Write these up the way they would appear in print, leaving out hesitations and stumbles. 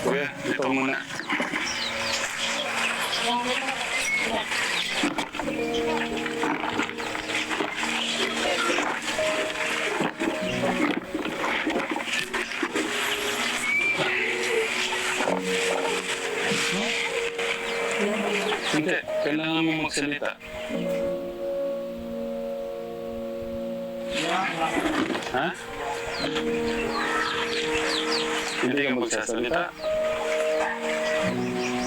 Kuya, ito muna. Hindi, kailangan mo magsalita. Ha? Hindi ka magsasalita?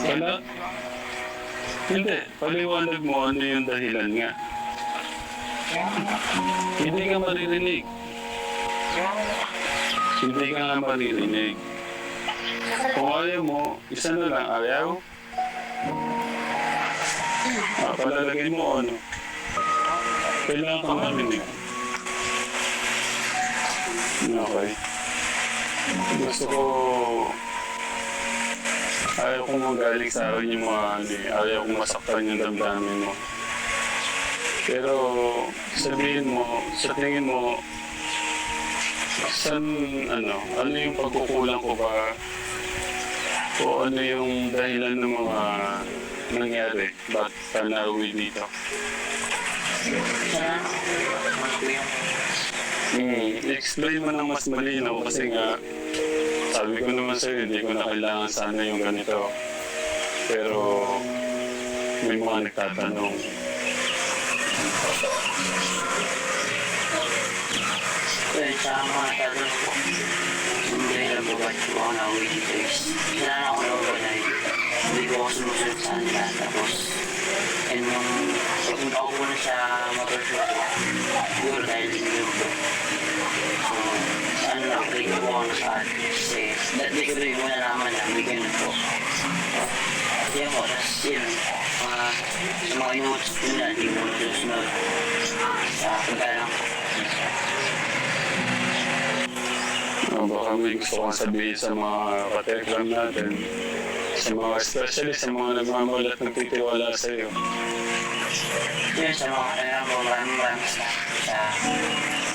Wala? Hindi, paliwanag mo ano yung dahilan nga. Hindi ka maririnig. Hindi ka nga maririnig. Kung ayaw mo, isa na lang, ayaw? Palalagay mo ano? Kailangan kang marinig. Okay. Gusto ko... Ayaw kong magaling sa akin yung mga ano eh. Ayaw kong masaktan yung damdamin mo. Pero sabihin mo, sa tingin mo, ano yung pagkukulang ko ba? O ano yung dahilan ng mga nangyari? Ba't ka nauwi dito? I-explain mo ng mas malinaw kasi nga sabi ko naman sa'yo, hindi ko na kailangan sana yung ganito. Pero may mga nagtatanong. Kaya sa mga tatanong ko, hindi nila bubat ko ako nauwi dito is kailangan ako nauwi hindi ko ako sumusunod sa kanila. Tapos, and nung pagpunta ko muna sa motorshop ko, siguro dahil din ko. So, ano lang, play ko ako sa atin. Kasi, dati ko rin mo nalaman na may ganun po. Kasi ako, tapos yun, sa mga inuutos ko nila, hindi mo susunod sa pagkalang ko. Baka may gusto kong sabihin sa mga katekram natin, sa mga especially sa mga nagmamalat ng titiwala sa iyo. Yun, sa mga kailangan ko, maraming sa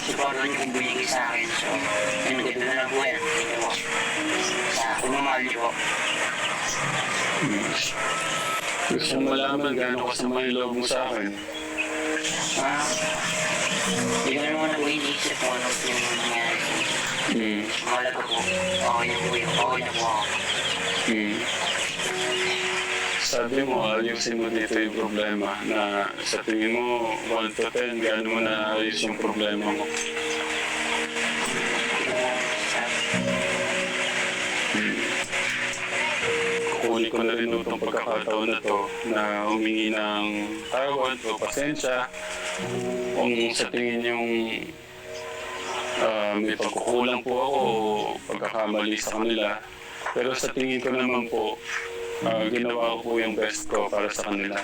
siguro yung binigay sa akin. So, yun, ganda na lang po yan. Thank you po. Sa pagmamahal niyo po. Gusto mong malaman gano'ng kasama yung loob mo sa akin. Hindi ko naman ako iniisip kung ano yung nangyari. Mahalaga po. Okay na po yun. Okay na po ako. Sabi mo, ayusin mo dito yung problema na sa tingin mo, 1 to 10, gaano mo na ayos yung problema mo? Kukunin ko na rin itong pagkakataon na to na humingi ng tawad o pasensya kung sa tingin yung may pagkukulang po ako o pagkakamali sa kanila. Pero sa tingin ko naman po, ginawa ko po yung best ko para sa kanila.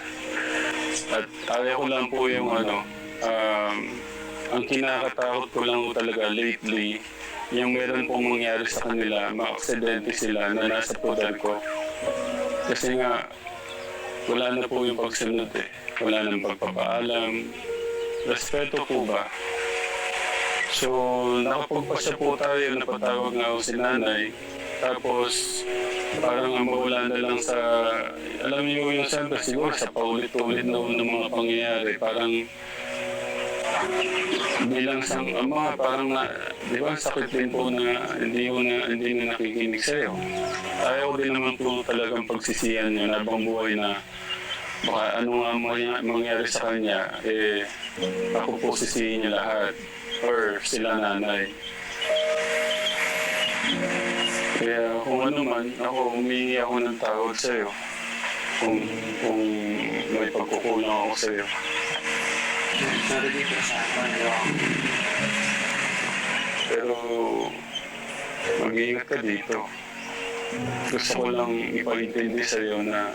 At ayaw ko lang po yung ang kinakatakot ko lang po talaga lately, yung meron pong mangyari sa kanila, ma-aksidente sila na nasa poder ko. Kasi nga, wala na po yung pagsunod eh. Wala nang pagpapaalam. Respeto po ba? So, nakapagpasya po tayo, napatawag nga ako si nanay. Tapos, parang ang mawala na lang sa, alam niyo yung siyempre siguro sa paulit-ulit na ng mga pangyayari, parang bilang sang ama, parang na, di ba, sakit din po na hindi na nakikinig sa'yo. Ayaw din naman po talagang pagsisiyan yun habang buhay na baka ano nga mangyari sa kanya, eh, ako po sisihin niya lahat or sila nanay. Kaya kung ano man, ako humingi ako ng tawad sa'yo. Kung may pagkukulang ako sa'yo. Sorry dito sa ano. Pero mag-iingat ka dito. Gusto ko lang ipaintindi sa'yo na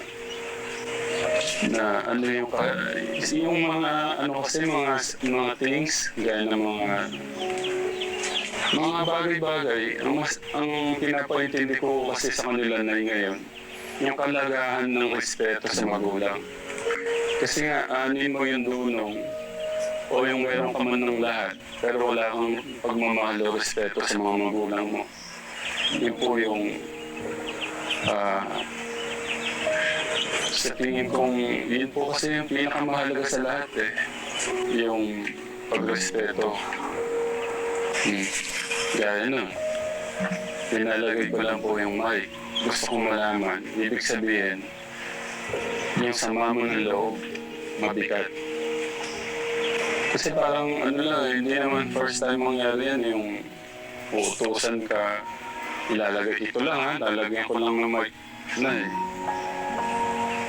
ano yung mga ano kasi mga things gaya ng mga bagay-bagay ang pinapaintindi ko kasi sa kanila na ngayon yung kalagahan ng respeto sa magulang. Kasi nga anin mo yung dunong o yung meron ka man ng lahat pero wala kang pagmamahal o respeto sa mga magulang mo. Yun po yung Ah, sa tingin kong yun po kasi yung pinakamahalaga sa lahat eh. Yung pagrespeto. Gaya nun, pinalagay ko lang po yung mic. Gusto kong malaman, ibig sabihin, yung sama mo ng loob, mabigat. Kasi parang ano lang, hindi naman first time mangyari yan, yung uutusan ka, ilalagay ito lang ha, lalagyan ko lang ng mic na eh.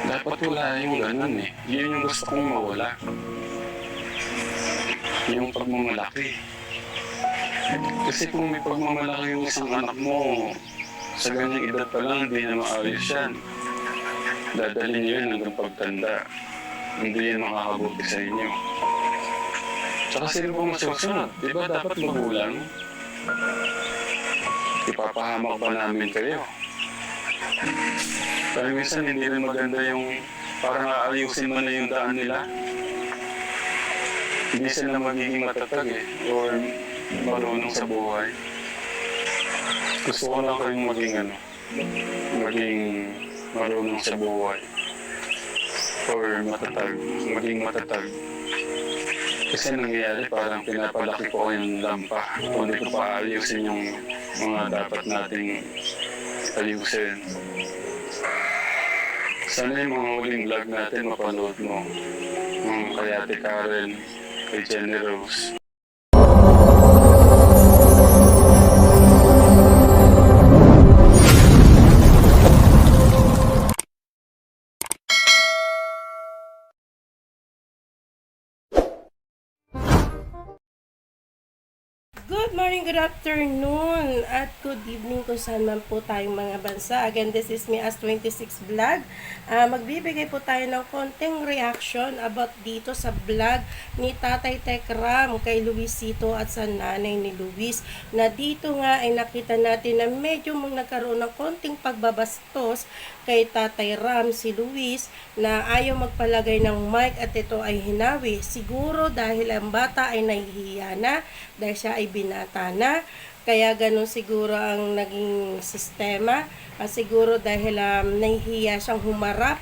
Dapat wala yung ganun eh. Yun yung gusto kong mawala. Yung pagmamalaki. Kasi kung may pagmamalaki yung isang anak mo, sa ganyang edad pa lang, hindi na maayos yan. Dadalhin niyo yun hanggang pagtanda. Hindi yan makakabuti sa inyo. Tsaka sino po masusunod? Diba dapat magulang? Ipapahamak pa namin kayo. Pero minsan hindi rin maganda yung parang aayusin mo na yung daan nila. Hindi sila magiging matatag eh, or marunong sa buhay. Gusto ko lang kayong maging marunong sa buhay. Or maging matatag. Kasi nangyayari parang pinapalaki ko yung lampa. Kung hindi ko pa ayusin yung mga dapat nating ayusin. Sana yung mga huling vlog natin mapanood mo. Mga kay Ate Karen, kay Jenny Rose. Good morning, good afternoon, at good evening kung saan man po tayong mga bansa. Again, this is me as 26 Vlog. Magbibigay po tayo ng konting reaction about dito sa vlog ni Tatay Tekram kay Luisito at sa nanay ni Luis. Na dito nga ay nakita natin na medyo nagkaroon ng konting pagbabastos kay Tatay Ram si Luis na ayaw magpalagay ng mic at ito ay hinawi. Siguro dahil ang bata ay nahihiya na, dahil siya ay binata na, kaya ganun siguro ang naging sistema. Siguro dahil nahihiya siyang humarap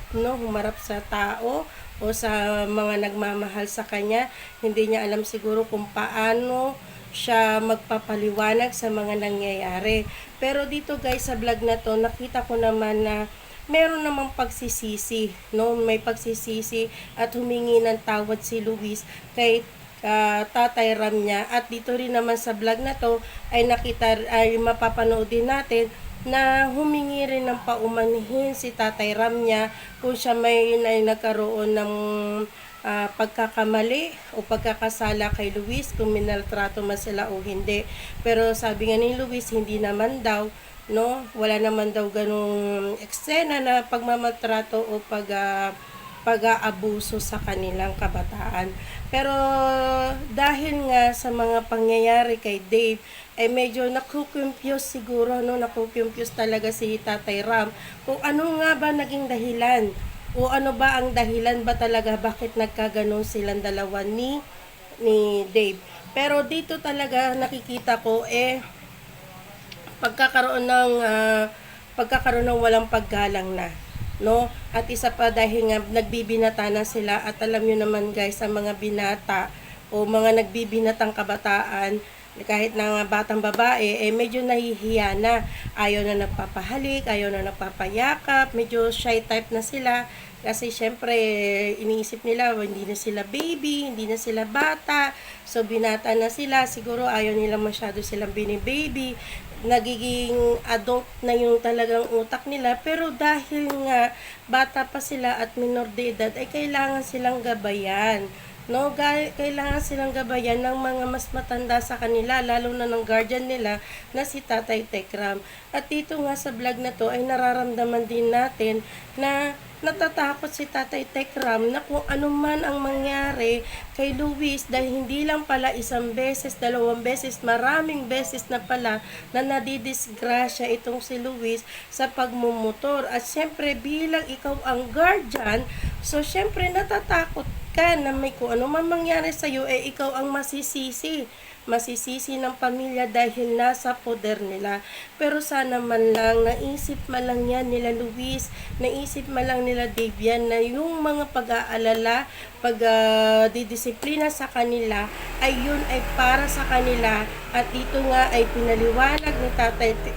sa tao o sa mga nagmamahal sa kanya. Hindi niya alam siguro kung paano siya magpapaliwanag sa mga nangyayari. Pero dito guys, sa vlog na to, nakita ko naman na meron namang pagsisisi, no? May pagsisisi at humingi ng tawad si Luis kay Tatay Ram niya. At dito rin naman sa vlog na to ay mapapanood din natin na humingi rin ng paumanhin si Tatay Ram niya kung siya may nagkaroon ng pagkakamali o pagkakasala kay Luis, kung minaltrato man sila o hindi. Pero sabi nga ni Luis, hindi naman daw, no? Wala naman daw ganung eksena na pagmamaltrato o pag-aabuso sa kanilang kabataan. Pero dahil nga sa mga pangyayari kay Dave, ay medyo nakukumpiyos siguro, no? Nakukumpiyos talaga si Tatay Ram kung ano nga ba naging dahilan o ano ba ang dahilan ba talaga bakit nagkaganon silang dalawa ni Dave. Pero dito talaga nakikita ko pagkakaroon ng walang paggalang na, no? At isa pa dahil nga nagbibinata na sila, at alam niyo naman guys, ang mga binata o mga nagbibinatang kabataan, kahit na batang babae, medyo nahihiya na. Ayaw na nagpapahalik, ayaw na nagpapayakap, medyo shy type na sila. Kasi syempre, iniisip nila, hindi na sila baby, hindi na sila bata. So, binata na sila. Siguro ayaw nila masyado silang bini-baby. Nagiging adult na yung talagang utak nila. Pero dahil nga, bata pa sila at minor de edad, ay kailangan silang gabayan. No, kailangan silang gabayan ng mga mas matanda sa kanila, lalo na ng guardian nila na si Tatay Tekram. At dito nga sa vlog na to ay nararamdaman din natin na natatakot si Tatay Tekram na kung ano man ang mangyari kay Luis, dahil hindi lang pala isang beses, dalawang beses, maraming beses na pala na nadidisgrasya itong si Luis sa pagmumotor. At syempre bilang ikaw ang guardian, so syempre natatakot ka na may kung ano man mangyari sa'yo, ikaw ang masisisi. masisisi ng pamilya dahil nasa poder nila. Pero sana man lang, naisip man lang yan nila Luis, naisip man lang nila Dave yan, na yung mga pag-aalala, didisiplina sa kanila, ay yun ay para sa kanila. At dito nga ay pinaliwanag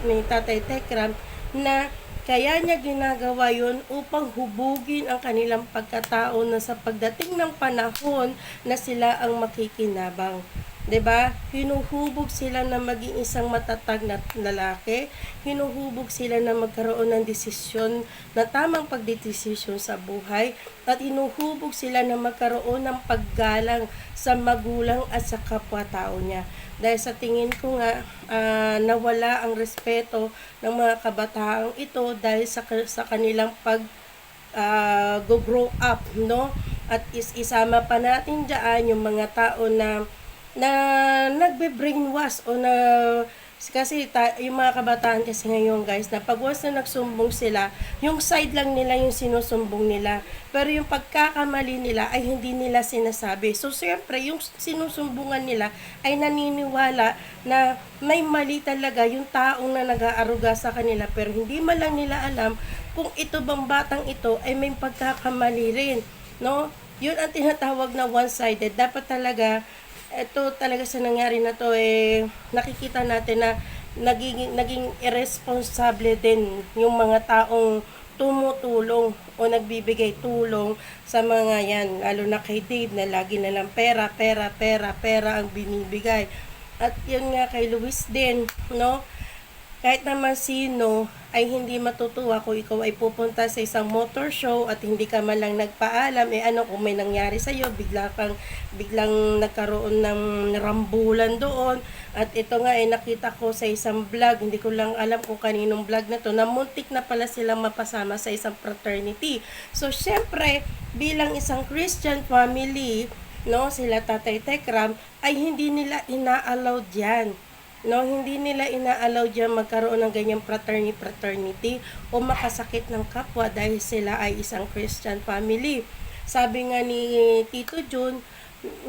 ni Tatay Tekram na kaya niya ginagawa yun upang hubugin ang kanilang pagkatao na sa pagdating ng panahon na sila ang makikinabang. 'Di ba? Hinuhubog sila na maging isang matatag na lalaki, hinuhubog sila na magkaroon ng desisyon, na tamang pagdedesisyon sa buhay, at hinuhubog sila na magkaroon ng paggalang sa magulang at sa kapwa-tao niya. Dahil sa tingin ko nga, nawala ang respeto ng mga kabataang ito dahil sa kanilang go-grow up, no? At isama pa natin diyan yung mga tao na nagbe-brainwash o kasi yung mga kabataan kasi ngayon guys, na pag once na nagsumbong sila, yung side lang nila yung sinusumbong nila, pero yung pagkakamali nila ay hindi nila sinasabi. So siyempre yung sinusumbungan nila ay naniniwala na may mali talaga yung taong na nag-aaruga sa kanila, pero hindi man lang nila alam kung ito bang batang ito ay may pagkakamali rin, no? Yun ang tinatawag na one-sided. Dapat talaga ito talaga sa nangyari na to, nakikita natin na naging irresponsible din yung mga taong tumutulong o nagbibigay tulong sa mga yan, lalo na kay Dave na lagi na lang pera ang binibigay. At yun nga kay Luis din, no? Kahit naman sino ay hindi matutuwa kung ikaw ay pupunta sa isang motor show at hindi ka man lang nagpaalam, ano kung may nangyari sa iyo, biglang nagkaroon ng rambulan doon. At ito nga ay nakita ko sa isang vlog, hindi ko lang alam kung kaninong vlog na to, na muntik na pala silang mapasama sa isang fraternity. So syempre, bilang isang Christian family, no, sila Tatay Tekram ay hindi nila ina-allowed yan. No, hindi nila ina-allow diyan magkaroon ng ganyang fraternity o makasakit ng kapwa dahil sila ay isang Christian family. Sabi nga ni Tito Jun,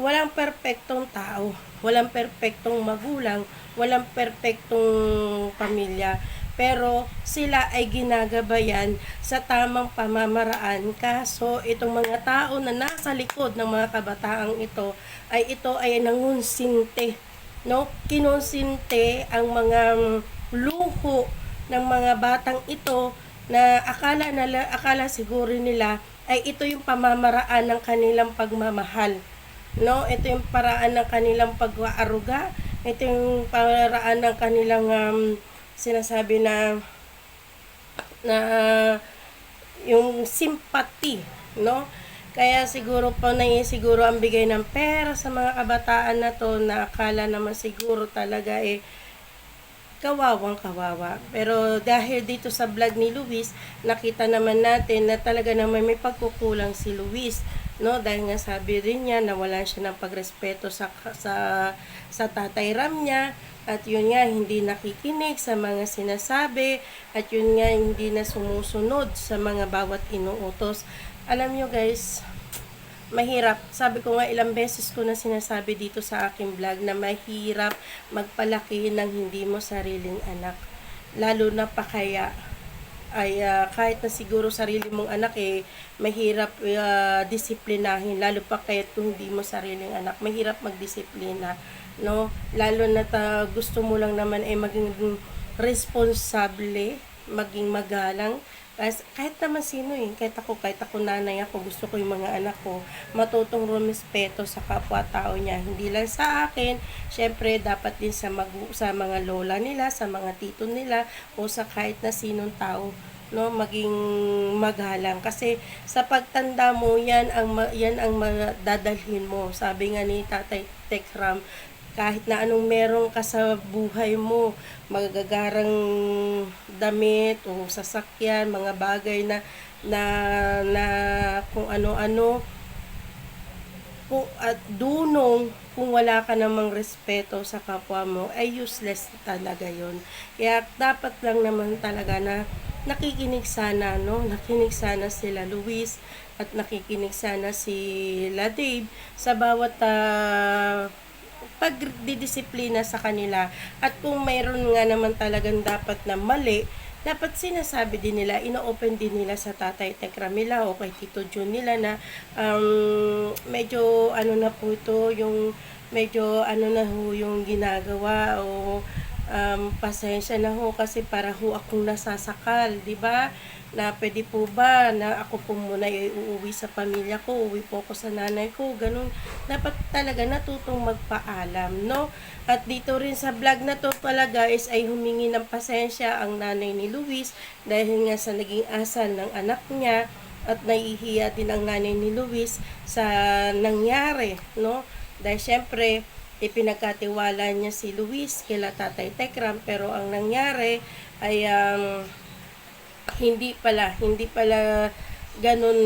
walang perpektong tao, walang perpektong magulang, walang perpektong pamilya. Pero sila ay ginagabayan sa tamang pamamaraan. Kaso itong mga tao na nasa likod ng mga kabataang ito ay nangonsinte, no? Kinonsinte ang mga luho ng mga batang ito na akala siguro nila ay ito yung pamamaraan ng kanilang pagmamahal, no? Ito yung paraan ng kanilang pag-aaruga, ito yung paraan ng kanilang sinasabi na yung sympathy, no? Kaya siguro siguro ang bigay ng pera sa mga kabataan na to, na akala naman siguro talaga kawawa. Pero dahil dito sa vlog ni Luis, nakita naman natin na talaga naman may pagkukulang si Luis, no? Dahil nga sabi rin niya na wala siya ng pagrespeto sa Tatay Ram niya, at yun nga hindi nakikinig sa mga sinasabi, at yun nga hindi na sumusunod sa mga bawat inuutos. Alam nyo guys, mahirap. Sabi ko nga ilang beses ko na sinasabi dito sa aking vlog na mahirap magpalaki ng hindi mo sariling anak. Lalo na pa kaya ay kahit na siguro sarili mong anak mahirap disiplinahin. Lalo pa kaya kung hindi mo sariling anak, mahirap magdisiplina, no? Lalo na gusto mo lang naman maging responsable, maging magalang. Kahit naman sino kahit ako nanay ako, gusto ko yung mga anak ko matutong rumespeto sa kapwa-tao niya. Hindi lang sa akin, syempre dapat din sa mga lola nila, sa mga tito nila, o sa kahit na sinong tao, no, maging magalang. Kasi sa pagtanda mo, yan ang dadalhin mo. Sabi nga ni Tatay Tekram, kahit na anong meron ka sa buhay mo, magagarang damit o sasakyan, mga bagay na kung ano-ano, at dunong, kung wala ka namang respeto sa kapwa mo, ay useless talaga yon. Kaya dapat lang naman talaga na nakikinig sana, no? Nakikinig sana sila Luis at nakikinig sana sila Dave sa bawat pagdidisiplina sa kanila. At kung mayroon nga naman talagang dapat na mali, dapat sinasabi din nila, ino-open din nila sa Tatay Tekram nila o kay Tito Jun nila na medyo ano na po ito, yung medyo ano na ho yung ginagawa o pasensya na ho kasi para ho akong nasasakal, di ba? Na pwede po ba na ako po muna uuwi sa pamilya ko, uwi po ako sa nanay ko, ganun. Dapat talaga natutong magpaalam, no? At dito rin sa vlog na to pala guys ay humingi ng pasensya ang nanay ni Luis dahil nga sa naging asal ng anak niya at nahihiya din ang nanay ni Luis sa nangyari, no? Dahil syempre, ipinagkatiwala niya si Luis kila Tatay Tekram pero ang nangyari ay hindi pala ganun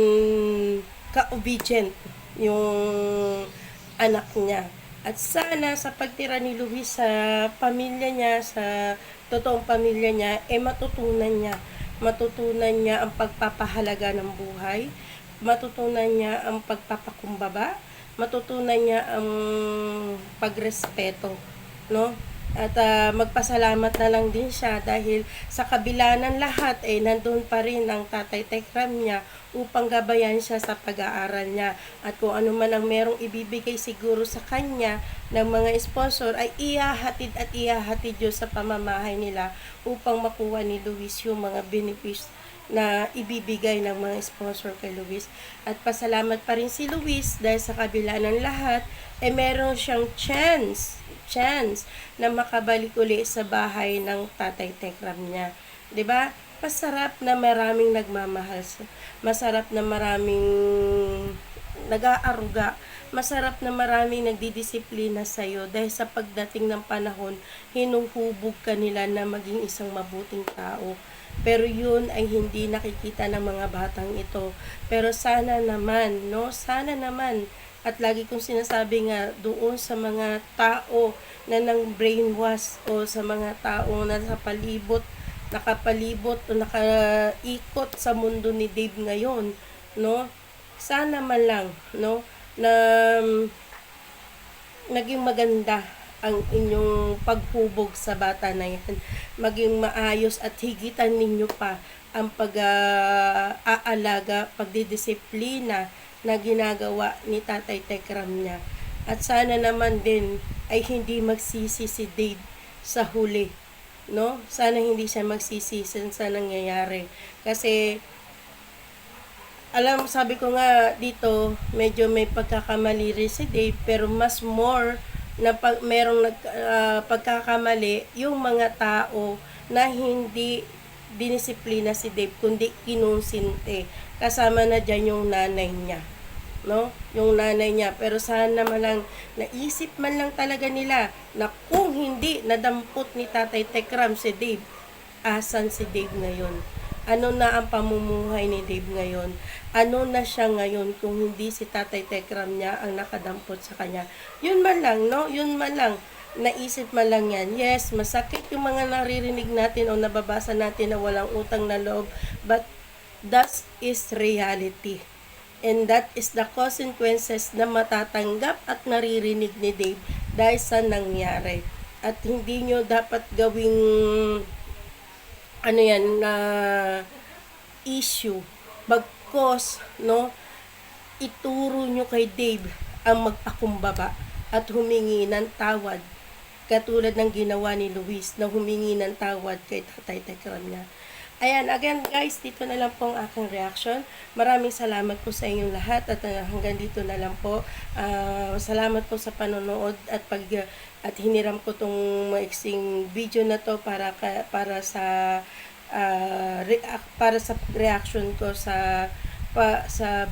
ka-obedient yung anak niya. At sana sa pagtira ni Luis sa pamilya niya, sa totoong pamilya niya, matutunan niya ang pagpapahalaga ng buhay, matutunan niya ang pagpapakumbaba, matutunan niya ang pagrespeto, no? At magpasalamat na lang din siya dahil sa kabila ng lahat ay nandun pa rin ang Tatay Tekram niya upang gabayan siya sa pag-aaral niya. At kung ano man ang merong ibibigay siguro sa kanya ng mga sponsor ay ihahatid yun sa pamamahay nila upang makuha ni Luis yung mga benefits na ibibigay ng mga sponsor kay Luis. At pasalamat pa rin si Luis dahil sa kabila ng lahat ay meron siyang chance na makabalik uli sa bahay ng Tatay Tekram niya. 'Di ba? Masarap na maraming nagmamahal. Masarap na maraming nag-aaruga. Masarap na maraming nagdidisiplina sa iyo dahil sa pagdating ng panahon, hinuhubog ka nila na maging isang mabuting tao. Pero yun ay hindi nakikita ng mga batang ito. Pero sana naman, no? Sana naman. At lagi kong sinasabi nga doon sa mga tao na nang brainwash o sa mga tao na nakapalibot o nakaikot sa mundo ni Dave ngayon, no? Sana man lang, no, na naging maganda ang inyong paghubog sa bata na yan. Maging maayos at higitan ninyo pa ang pag-aalaga, pagdidisiplina na ginagawa ni Tatay Tekram niya. At sana naman din ay hindi magsisi si Dave sa huli, no? Sana hindi siya magsisi sa nangyayari. Kasi sabi ko nga dito, medyo may pagkakamali rin si Dave, pero mas more na merong pagkakamali yung mga tao na hindi dinisiplina si Dave, kundi kinonsinte. Kasama na dyan yung nanay niya, no? Yung nanay niya. Pero sana naman lang, naisip man lang talaga nila na kung hindi nadampot ni Tatay Tekram si Dave, asan si Dave ngayon? Ano na ang pamumuhay ni Dave ngayon? Ano na siya ngayon kung hindi si Tatay Tekram niya ang nakadampot sa kanya? Yun man lang, no? Yun man lang. Naisip man lang yan. Yes, masakit yung mga naririnig natin o nababasa natin na walang utang na loob. But that is reality. And that is the consequences na matatanggap at naririnig ni Dave dahil sa nangyari. At hindi nyo dapat gawing na issue. Bagkos, no, ituro nyo kay Dave ang magpakumbaba at humingi ng tawad. Katulad ng ginawa ni Luis na humingi ng tawad kay Tatay Tekram niya. Ayan, again guys, dito na lang po ang aking reaction. Maraming salamat po sa inyong lahat at hanggang dito na lang po. Salamat po sa panonood at hiniram ko tong maiksing video na to para sa reaction ko sa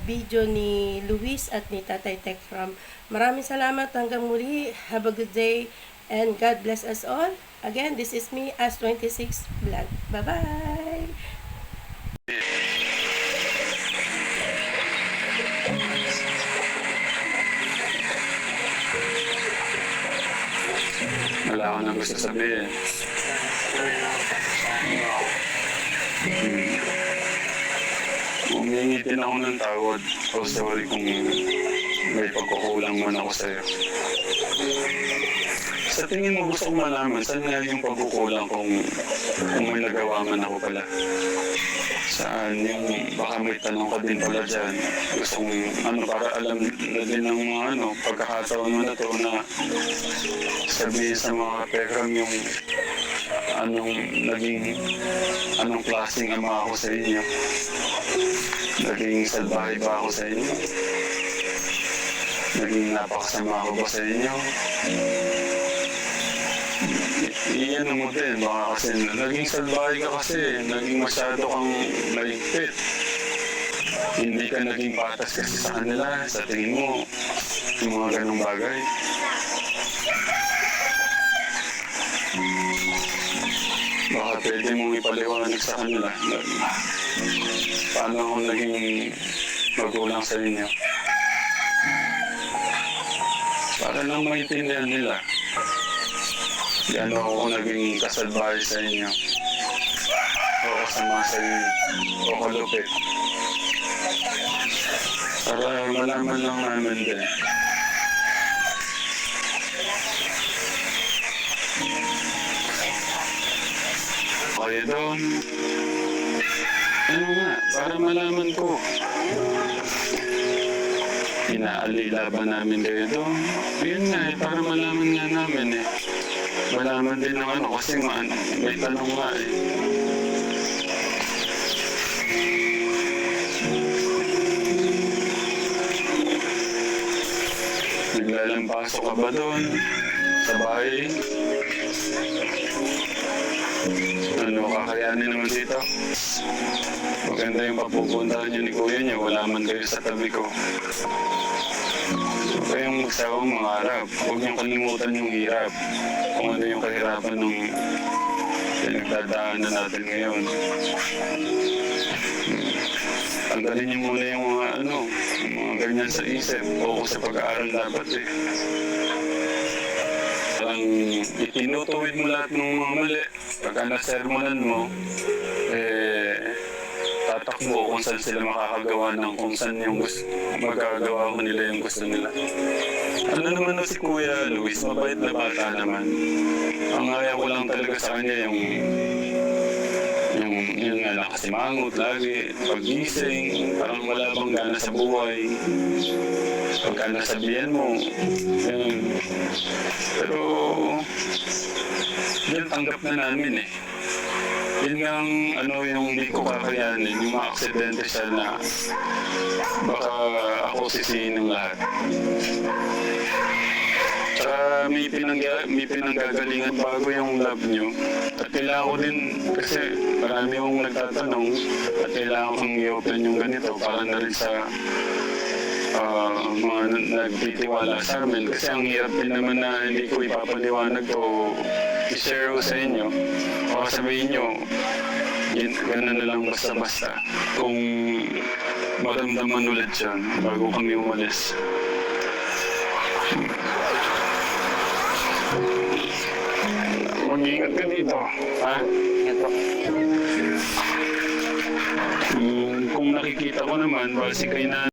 video ni Luis at ni Tatay Tekram. Maraming salamat, hanggang muli. Have a good day and God bless us all. Again, this is me, As26 Vlog. Bye-bye! Wala ako nang gusto sabihin. Humingi din ako ng tawad. Oh, sorry kung may pagkukulang man ako sa'yo. Sa tingin mo, gusto kong malaman, saan nga yung pagkukulang kung may nagawa man ako pala? Saan yung, baka may tanong ka din pala dyan. Gusto kong, para alam na din ng mga pagkakataon mo na to na sabihin sa mga pegram yung anong klaseng ama ako sa inyo. Naging salbahe ba ako sa inyo? Naging napakasama ako ba sa inyo? Iyan mo din, baka kasi naging salbahe ka kasi, naging masyado kang maligpit. Hindi ka naging patas kasi sa kanila, sa tingin mo, yung mga ganong bagay. Baka pwede mong ipaliwanag sa kanila. Paano akong naging magulang sa inyo? Para lang maintindihan nila. Gano'n ako naging kasalbahe sa inyo. O kasama sa inyo. O kalupit. Para malaman lang namin din. Okay doon. Ano nga, para malaman ko. Inaalila ba namin kayo doon? Yun nga para malaman nga namin Malaman din ng kasi may tanong nga Naglalampaso ka ba doon? Sa bahay? Kakayanin naman dito? Maganda yung papupuntahan niyo ni kuya niyo, wala man kayo sa tabi ko. So kayong magsawang mangarap, huwag niyong kalimutan yung hirap. Kung ano yung kahirapan ng pinagdadaanan natin ngayon. Tanggalin niyo muna yung mga ganyan sa isip. Focus sa pag-aaral dapat Parang itinutuwid mo lahat ng mga mali. Pagka nasermonan mo, tatakbo kung saan sila makakagawa ng kung saan yung magagawa ko nila yung gusto nila. Ano naman na si Kuya Luis, mabait na bata naman. Ang ayaw ko lang talaga sa kanya yung nga lang kasi mangot lagi, pag-gising, parang wala bang gana sa buhay. Pagka nasabihan mo, yun. Pero, yan tanggap na namin Yun nga yung hindi ko kakayanin, yung mga aksidente siya na baka ako sisihin ng lahat. Tsaka may pinanggagalingan bago yung love nyo. At kailangan ko din, kasi marami akong nagtatanong at kailangan kong i-open yung ganito para na rin sa mga nagtitiwala sa amin. Kasi ang hirap din naman na hindi ko ipapaliwanag o i-share ko sa inyo. O sabihin nyo, gano'n na lang basta-basta. Kung maramdaman ulit yan bago kami umalis. Mag-iingat ka dito, ha? Ito. Kung nakikita ko naman, base kay na